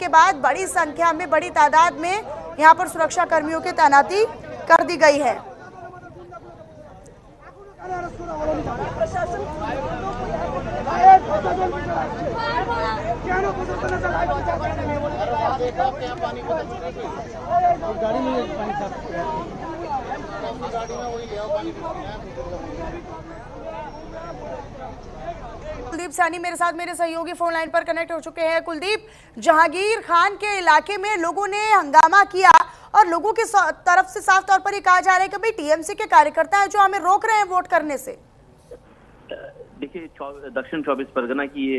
के बाद बड़ी संख्या में, बड़ी तादाद में यहाँ पर सुरक्षा कर्मियों की तैनाती कर दी गई है। कुलदीप सैनी मेरे साथ, मेरे सहयोगी फोन लाइन पर कनेक्ट हो चुके हैं। कुलदीप, जहांगीर खान के इलाके में लोगों ने हंगामा किया और लोगों की तरफ से साफ तौर पर ये कहा जा रहा है कि भाई टीएमसी के कार्यकर्ता हैं जो हमें रोक रहे हैं वोट करने से। देखिए, दक्षिण 24 परगना की ये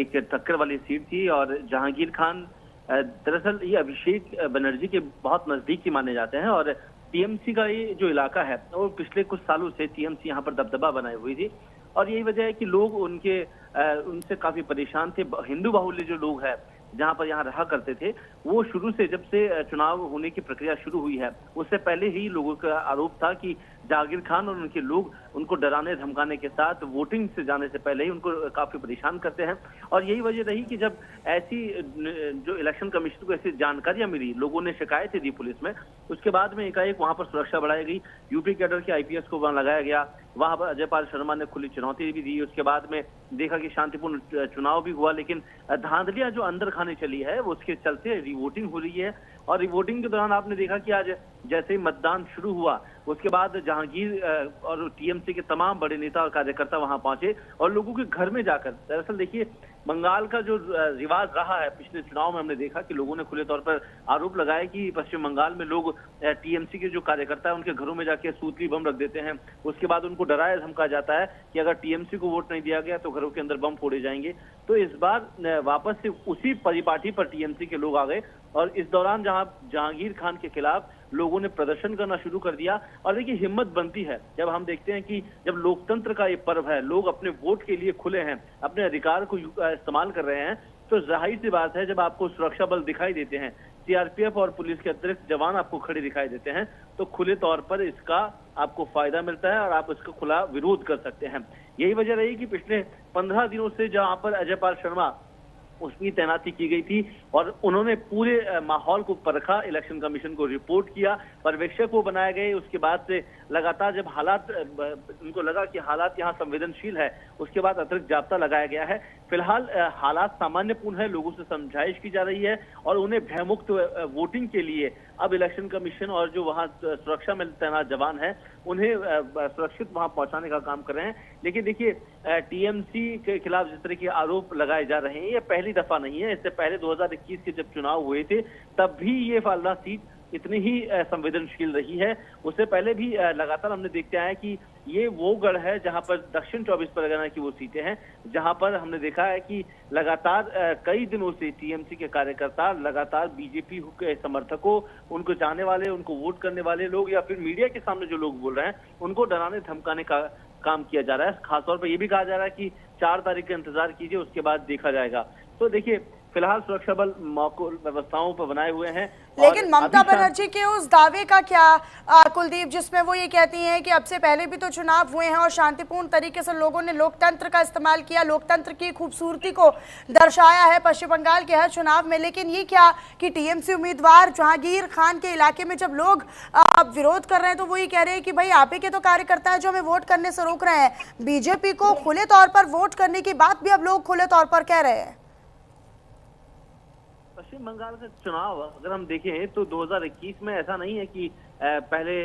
एक टक्कर वाली सीट थी और जहांगीर खान दरअसल ये अभिषेक बनर्जी के बहुत नजदीकी माने जाते हैं और टीएमसी का ये जो इलाका है वो पिछले कुछ सालों से टीएमसी यहाँ पर दबदबा बनाई हुई थी और यही वजह है कि लोग उनसे काफी परेशान थे। हिंदू बाहुल्य जो लोग हैं जहां पर यहाँ रहा करते थे, वो शुरू से, जब से चुनाव होने की प्रक्रिया शुरू हुई है उससे पहले ही लोगों का आरोप था कि जहांगीर खान और उनके लोग उनको डराने धमकाने के साथ वोटिंग से जाने से पहले ही उनको काफी परेशान करते हैं। और यही वजह रही कि जब ऐसी जो इलेक्शन कमीशन को ऐसी जानकारियां मिली, लोगों ने शिकायतें दी पुलिस में, उसके बाद में एकाएक वहां पर सुरक्षा बढ़ाई गई। यूपी कैडर के आईपीएस को वहां लगाया गया। वहां पर अजयपाल शर्मा ने खुली चुनौती भी दी। उसके बाद में देखा कि शांतिपूर्ण चुनाव भी हुआ, लेकिन धांधलियां जो अंदर खाने चली है उसके चलते रिवोटिंग हो रही है। और रिवोटिंग के दौरान आपने देखा कि आज जैसे ही मतदान शुरू हुआ उसके बाद जहांगीर और टीएमसी के तमाम बड़े नेता और कार्यकर्ता वहां पहुंचे और लोगों के घर में जाकर, दरअसल देखिए बंगाल का जो रिवाज रहा है पिछले चुनाव में, हमने देखा कि लोगों ने खुले तौर पर आरोप लगाया कि पश्चिम बंगाल में लोग टीएमसी के जो कार्यकर्ता है उनके घरों में जाके सूतली बम रख देते हैं। उसके बाद उनको डराया धमकाया जाता है कि अगर टीएमसी को वोट नहीं दिया गया तो घरों के अंदर बम फोड़े जाएंगे। तो इस बार वापस से उसी परिपाटी पर टीएमसी के लोग आ गए और इस दौरान जहां जहांगीर खान के खिलाफ लोगों ने प्रदर्शन करना शुरू कर दिया। और देखिए, हिम्मत बनती है जब हम देखते हैं कि जब लोकतंत्र का ये पर्व है, लोग अपने वोट के लिए खुले हैं, अपने अधिकार को इस्तेमाल कर रहे हैं, तो जाहिर सी बात है जब आपको सुरक्षा बल दिखाई देते हैं, सीआरपीएफ और पुलिस के अतिरिक्त जवान आपको खड़े दिखाई देते हैं, तो खुले तौर पर इसका आपको फायदा मिलता है और आप इसका खुला विरोध कर सकते हैं। यही वजह रही कि पिछले 15 दिनों से जहां पर अजयपाल शर्मा उसकी तैनाती की गई थी और उन्होंने पूरे माहौल को परखा, इलेक्शन कमीशन को रिपोर्ट किया, पर्यवेक्षक को बनाए गए। उसके बाद से लगातार जब हालात, उनको लगा कि हालात यहाँ संवेदनशील है, उसके बाद अतिरिक्त जाब्ता लगाया गया है। फिलहाल हालात सामान्यपूर्ण है, लोगों से समझाइश की जा रही है और उन्हें भयमुक्त वोटिंग के लिए अब इलेक्शन कमीशन और जो वहाँ सुरक्षा में तैनात जवान है उन्हें सुरक्षित वहां पहुंचाने का काम कर रहे हैं। लेकिन देखिए, टीएमसी के खिलाफ जिस तरह के आरोप लगाए जा रहे हैं ये पहली दफा नहीं है। इससे पहले 2021 के जब चुनाव हुए थे तब भी ये फालना सीट इतनी ही संवेदनशील रही है। उससे पहले भी लगातार हमने देखते आए कि ये वो गढ़ है जहां पर दक्षिण 24 परगना की वो सीटें हैं जहां पर हमने देखा है कि लगातार कई दिनों से टीएमसी के कार्यकर्ता लगातार बीजेपी के समर्थकों, उनको चाहने वाले, उनको वोट करने वाले लोग या फिर मीडिया के सामने जो लोग बोल रहे हैं उनको डराने धमकाने का काम किया जा रहा है। खासतौर पर यह भी कहा जा रहा है कि 4 तारीख का इंतजार कीजिए, उसके बाद देखा जाएगा। तो देखिए, फिलहाल सुरक्षा बल मौके व्यवस्थाओं पर बनाए हुए हैं। लेकिन ममता बनर्जी के उस दावे का क्या कुलदीप, जिसमें वो ये कहती हैं कि अब से पहले भी तो चुनाव हुए हैं और शांतिपूर्ण तरीके से लोगों ने लोकतंत्र का इस्तेमाल किया, लोकतंत्र की खूबसूरती को दर्शाया है पश्चिम बंगाल के हर चुनाव में, लेकिन ये क्या कि टीएमसी उम्मीदवार जहांगीर खान के इलाके में जब लोग विरोध कर रहे हैं तो वो ये कह रहे हैं कि भाई आप ही के तो कार्यकर्ता है जो हमें वोट करने से रोक रहे हैं। बीजेपी को खुले तौर पर वोट करने की बात भी अब लोग खुले तौर पर कह रहे हैं। पश्चिम बंगाल का चुनाव अगर हम देखें तो 2021 में ऐसा नहीं है कि पहले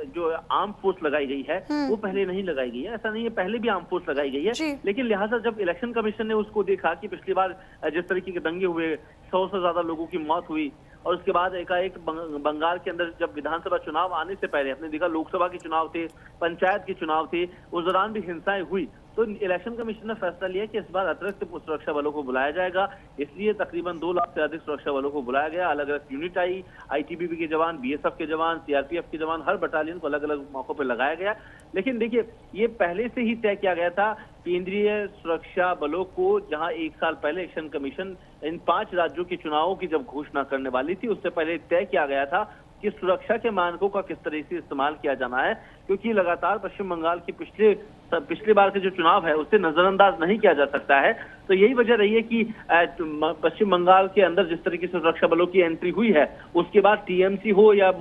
जो आर्म फोर्स लगाई गई है वो पहले नहीं लगाई गई है, ऐसा नहीं है, पहले भी आर्म फोर्स लगाई गई है। लेकिन लिहाजा जब इलेक्शन कमीशन ने उसको देखा कि पिछली बार जिस तरीके के दंगे हुए, 100 से ज्यादा लोगों की मौत हुई और उसके बाद एकाएक बंगाल के अंदर जब विधानसभा चुनाव आने से पहले आपने देखा लोकसभा के चुनाव थे, पंचायत के चुनाव थे, उस दौरान भी हिंसाएं हुई, तो इलेक्शन कमीशन ने फैसला लिया कि इस बार अतिरिक्त सुरक्षा बलों को बुलाया जाएगा। इसलिए तकरीबन 2 लाख से अधिक सुरक्षा बलों को बुलाया गया। अलग अलग यूनिट आई, आईटीबीपी के जवान, बीएसएफ के जवान, सीआरपीएफ के जवान, हर बटालियन को अलग अलग मौकों पर लगाया गया। लेकिन देखिए, ये पहले से ही तय किया गया था केंद्रीय सुरक्षा बलों को, जहां 1 साल पहले इलेक्शन कमीशन इन 5 राज्यों के चुनावों की जब घोषणा करने वाली थी उससे पहले तय किया गया था कि सुरक्षा के मानकों का किस तरह से इस्तेमाल किया जाना है, क्योंकि लगातार पश्चिम बंगाल की पिछली बार के जो चुनाव है उसे नजरअंदाज नहीं किया जा सकता है। तो यही वजह रही है कि पश्चिम बंगाल के अंदर जिस तरीके से सुरक्षा बलों की एंट्री हुई है, उसके बाद टीएमसी हो या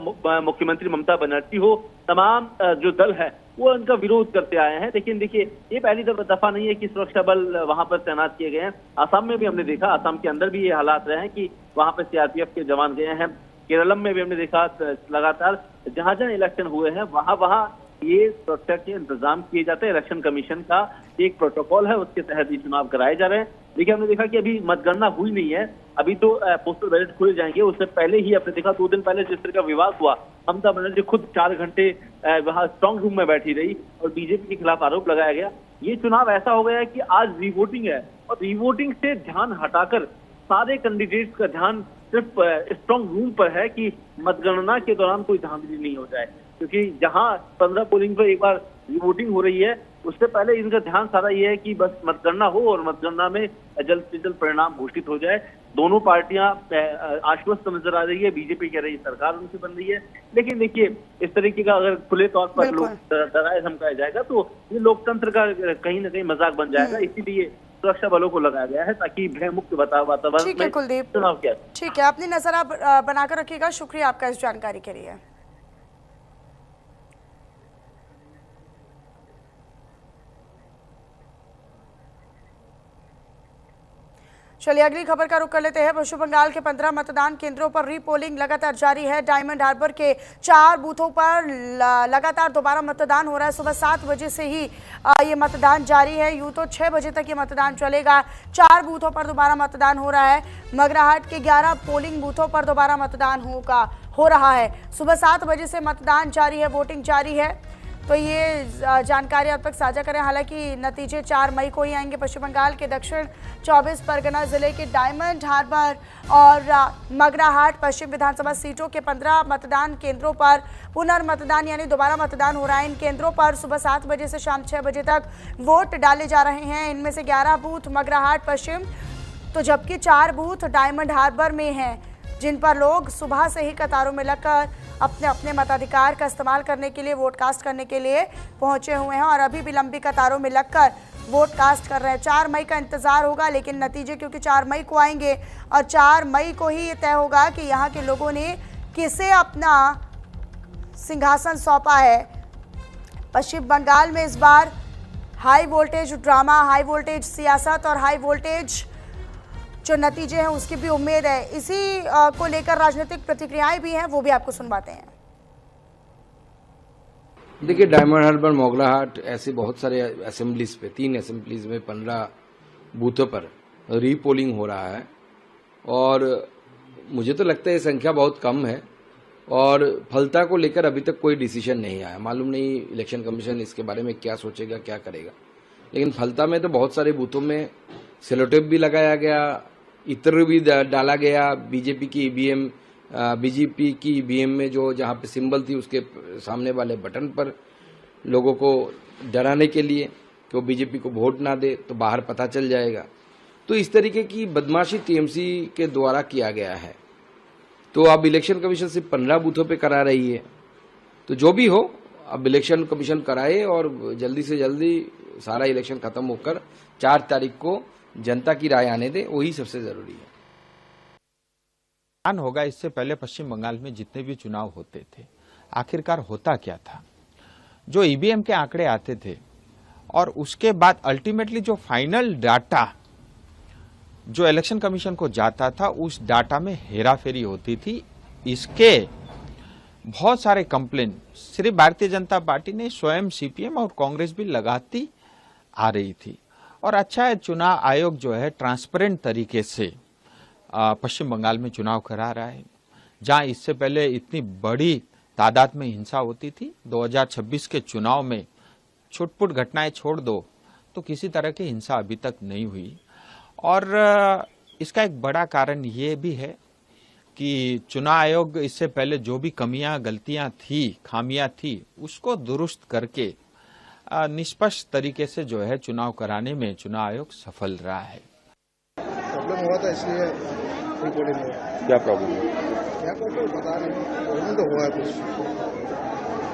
मुख्यमंत्री ममता बनर्जी हो, तमाम जो दल है वो उनका विरोध करते आए हैं। लेकिन देखिए, ये पहली दफा नहीं है कि सुरक्षा बल वहां पर तैनात किए गए हैं। आसाम में भी हमने देखा, आसाम के अंदर भी ये हालात रहे हैं कि वहां पर सीआरपीएफ के जवान गए हैं। केरलम में भी हमने देखा, लगातार जहां जहां इलेक्शन हुए हैं वहां वहां ये सुरक्षा के इंतजाम किए जाते हैं। इलेक्शन कमीशन का एक प्रोटोकॉल है, उसके तहत ये चुनाव कराए जा रहे हैं। देखिए, हमने देखा कि अभी मतगणना हुई नहीं है, अभी तो पोस्टल बैलेट खुले जाएंगे। उससे पहले ही आपने देखा 2 दिन पहले जिस तरह का विवाद हुआ, ममता बनर्जी खुद 4 घंटे वहां स्ट्रांग रूम में बैठी रही और बीजेपी के खिलाफ आरोप लगाया गया। ये चुनाव ऐसा हो गया है कि आज रीवोटिंग है और रीवोटिंग से ध्यान हटाकर सारे कैंडिडेट्स का ध्यान सिर्फ स्ट्रांग रूम पर है कि मतगणना के दौरान कोई धांधली नहीं हो जाए, क्योंकि जहां 15 पोलिंग पर एक बार वोटिंग हो रही है, उससे पहले इनका ध्यान सारा ये है कि बस मतगणना हो और मतगणना में जल्द से जल्द परिणाम घोषित हो जाए। दोनों पार्टियां आश्वस्त नजर आ रही है, बीजेपी कह रही है सरकार उनकी बन रही है। लेकिन देखिए, इस तरीके का अगर खुले तौर पर लोग डराया धमकाया जाएगा तो ये लोकतंत्र का कहीं ना कहीं मजाक बन जाएगा। इसीलिए सुरक्षा बलों को लगाया गया है ताकि भयमुक्त वातावरण में चुनाव किया। ठीक है, अपनी नजर आप बनाकर रखिएगा। शुक्रिया आपका इस जानकारी के लिए। चलिए अगली खबर का रुख कर लेते हैं। पश्चिम बंगाल के 15 मतदान केंद्रों पर रीपोलिंग लगातार जारी है। डायमंड हार्बर के 4 बूथों पर लगातार दोबारा मतदान हो रहा है। सुबह 7 बजे से ही ये मतदान जारी है। यूं तो 6 बजे तक ये मतदान चलेगा। 4 बूथों पर दोबारा मतदान हो रहा है। मगराहाट के 11 पोलिंग बूथों पर दोबारा मतदान हो रहा है। सुबह 7 बजे से मतदान जारी है, वोटिंग जारी है। तो ये जानकारी आप तक साझा करें। हालांकि नतीजे 4 मई को ही आएंगे। पश्चिम बंगाल के दक्षिण 24 परगना जिले के डायमंड हार्बर और मगराहाट पश्चिम विधानसभा सीटों के 15 मतदान केंद्रों पर पुनर्मतदान यानी दोबारा मतदान हो रहा है। इन केंद्रों पर सुबह 7 बजे से शाम 6 बजे तक वोट डाले जा रहे हैं। इनमें से 11 बूथ मगराहाट पश्चिम, तो जबकि 4 बूथ डायमंड हार्बर में हैं, जिन पर लोग सुबह से ही कतारों में लगकर अपने अपने मताधिकार का इस्तेमाल करने के लिए, वोट कास्ट करने के लिए पहुंचे हुए हैं और अभी भी लंबी कतारों में लगकर वोट कास्ट कर रहे हैं। 4 मई का इंतजार होगा, लेकिन नतीजे क्योंकि 4 मई को आएंगे और 4 मई को ही ये तय होगा कि यहाँ के लोगों ने किसे अपना सिंहासन सौंपा है। पश्चिम बंगाल में इस बार high voltage drama, high voltage सियासत और हाई वोल्टेज जो नतीजे हैं उसकी भी उम्मीद है। इसी को लेकर राजनीतिक प्रतिक्रियाएं भी हैं, वो भी आपको सुनवाते हैं। देखिए, डायमंड हार्बर, मोगलाहाट, ऐसे बहुत सारे असेंबलीज पे 3 असेंबलीज में 15 बूथों पर रीपोलिंग हो रहा है और मुझे तो लगता है ये संख्या बहुत कम है और फलता को लेकर अभी तक कोई डिसीजन नहीं आया। मालूम नहीं इलेक्शन कमीशन इसके बारे में क्या सोचेगा, क्या करेगा। लेकिन फलता में तो बहुत सारे बूथों में सेलोटेप भी लगाया गया, इत्र भी डाला गया। बीजेपी की ईवीएम में जो जहां पे सिंबल थी उसके सामने वाले बटन पर लोगों को डराने के लिए कि वो बीजेपी को वोट ना दे तो बाहर पता चल जाएगा। तो इस तरीके की बदमाशी टीएमसी के द्वारा किया गया है। तो अब इलेक्शन कमीशन सिर्फ 15 बूथों पे करा रही है। तो जो भी हो, अब इलेक्शन कमीशन कराए और जल्दी से जल्दी सारा इलेक्शन खत्म होकर 4 तारीख को जनता की राय आने दे, वही सबसे जरूरी है। होगा इससे पहले पश्चिम बंगाल में जितने भी चुनाव होते थे, आखिरकार होता क्या था? जो ईवीएम के आंकड़े आते थे और उसके बाद अल्टीमेटली जो फाइनल डाटा जो इलेक्शन कमीशन को जाता था, उस डाटा में हेराफेरी होती थी। इसके बहुत सारे कंप्लेन सिर्फ भारतीय जनता पार्टी ने, स्वयं सीपीएम और कांग्रेस भी लगाती आ रही थी। और अच्छा है, चुनाव आयोग जो है ट्रांसपेरेंट तरीके से पश्चिम बंगाल में चुनाव करा रहा है। जहां इससे पहले इतनी बड़ी तादाद में हिंसा होती थी, 2026 के चुनाव में छुटपुट घटनाएं छोड़ दो तो किसी तरह की हिंसा अभी तक नहीं हुई। और इसका एक बड़ा कारण ये भी है कि चुनाव आयोग इससे पहले जो भी कमियां, गलतियां थी, खामियां थी, उसको दुरुस्त करके निष्पक्ष तरीके से जो है चुनाव कराने में चुनाव आयोग सफल रहा है। प्रॉब्लम हुआ था इसलिए रिपोर्टिंग हुआ। क्या प्रॉब्लम है? क्या प्रॉब्लम पता नहीं, प्रॉब्लम तो हुआ है कुछ।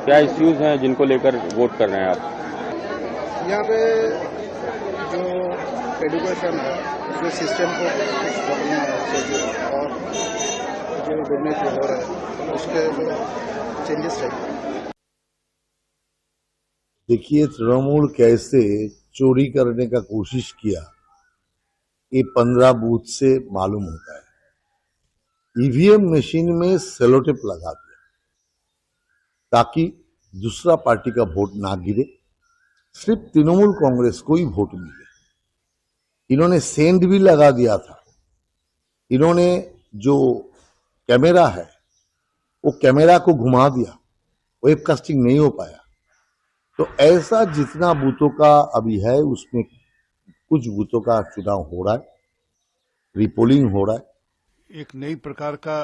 क्या इश्यूज हैं जिनको लेकर वोट कर रहे हैं आप? यहाँ पे जो एजुकेशन है उसके सिस्टम को कुछ बढ़िया है और जो बिजनेस हो रहा है उसके जो चेंजेस चाहिए। देखिए, तृणमूल कैसे चोरी करने का कोशिश किया ये 15 बूथ से मालूम होता है। ईवीएम मशीन में सेलोटेप लगा दिया ताकि दूसरा पार्टी का वोट ना गिरे, सिर्फ तृणमूल कांग्रेस को ही वोट मिले। इन्होंने सेंड भी लगा दिया था। इन्होंने जो कैमरा है वो कैमरा को घुमा दिया, वेबकास्टिंग नहीं हो पाया। तो ऐसा जितना बूथों का अभी है उसमें कुछ बूथों का चुनाव हो रहा है, रिपोलिंग हो रहा है। एक नई प्रकार का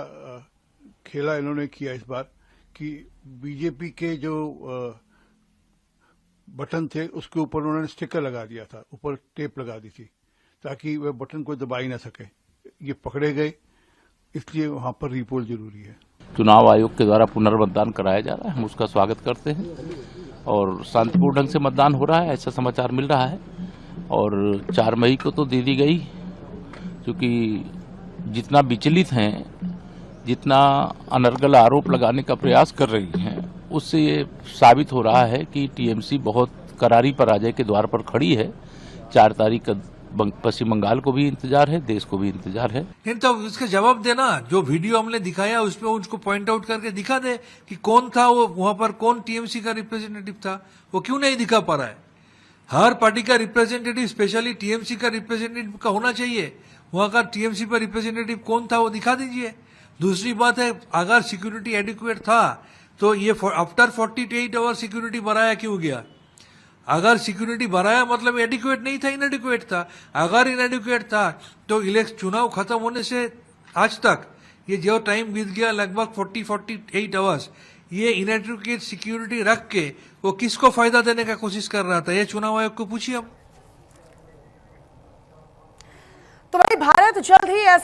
खेला इन्होंने किया इस बार कि बीजेपी के जो बटन थे उसके ऊपर उन्होंने स्टिकर लगा दिया था, ऊपर टेप लगा दी थी ताकि वह बटन को दबा ही ना सके। ये पकड़े गए, इसलिए वहां पर रिपोल जरूरी है। चुनाव आयोग के द्वारा पुनर्मतदान कराया जा रहा है, हम उसका स्वागत करते हैं और शांतिपूर्ण ढंग से मतदान हो रहा है, ऐसा समाचार मिल रहा है। और 4 मई को तो दे दी गई, क्योंकि जितना विचलित हैं, जितना अनर्गल आरोप लगाने का प्रयास कर रही हैं, उससे ये साबित हो रहा है कि टीएमसी बहुत करारी पराजय के द्वार पर खड़ी है। 4 तारीख का पश्चिम बंगाल को भी इंतजार है, देश को भी इंतजार है। नहीं तो उसका जवाब देना, जो वीडियो हमने दिखाया उसमें उसको पॉइंट आउट करके दिखा दे कि कौन था वो, वहां पर कौन टीएमसी का रिप्रेजेंटेटिव था। वो क्यों नहीं दिखा पा रहा है? हर पार्टी का रिप्रेजेंटेटिव, स्पेशली टीएमसी का रिप्रेजेंटेटिव का होना चाहिए। वहां का टीएमसी पर रिप्रेजेंटेटिव कौन था वो दिखा दीजिए। दूसरी बात है, अगर सिक्योरिटी एडिक्वेट था तो ये आफ्टर 48 आवर सिक्योरिटी बढ़ाया क्यों गया? अगर सिक्योरिटी बढ़ाया मतलब एडिक्वेट नहीं था, इनएडिक्वेट था। अगर इनएडिक्वेट था तो इलेक्शन चुनाव खत्म होने से आज तक ये जो टाइम बीत गया लगभग 48 आवर्स, ये इनएडिक्वेट सिक्योरिटी रख के वो किसको फायदा देने का कोशिश कर रहा था? ये चुनाव आयोग को पूछिए। तो भाई भारत जल्द ही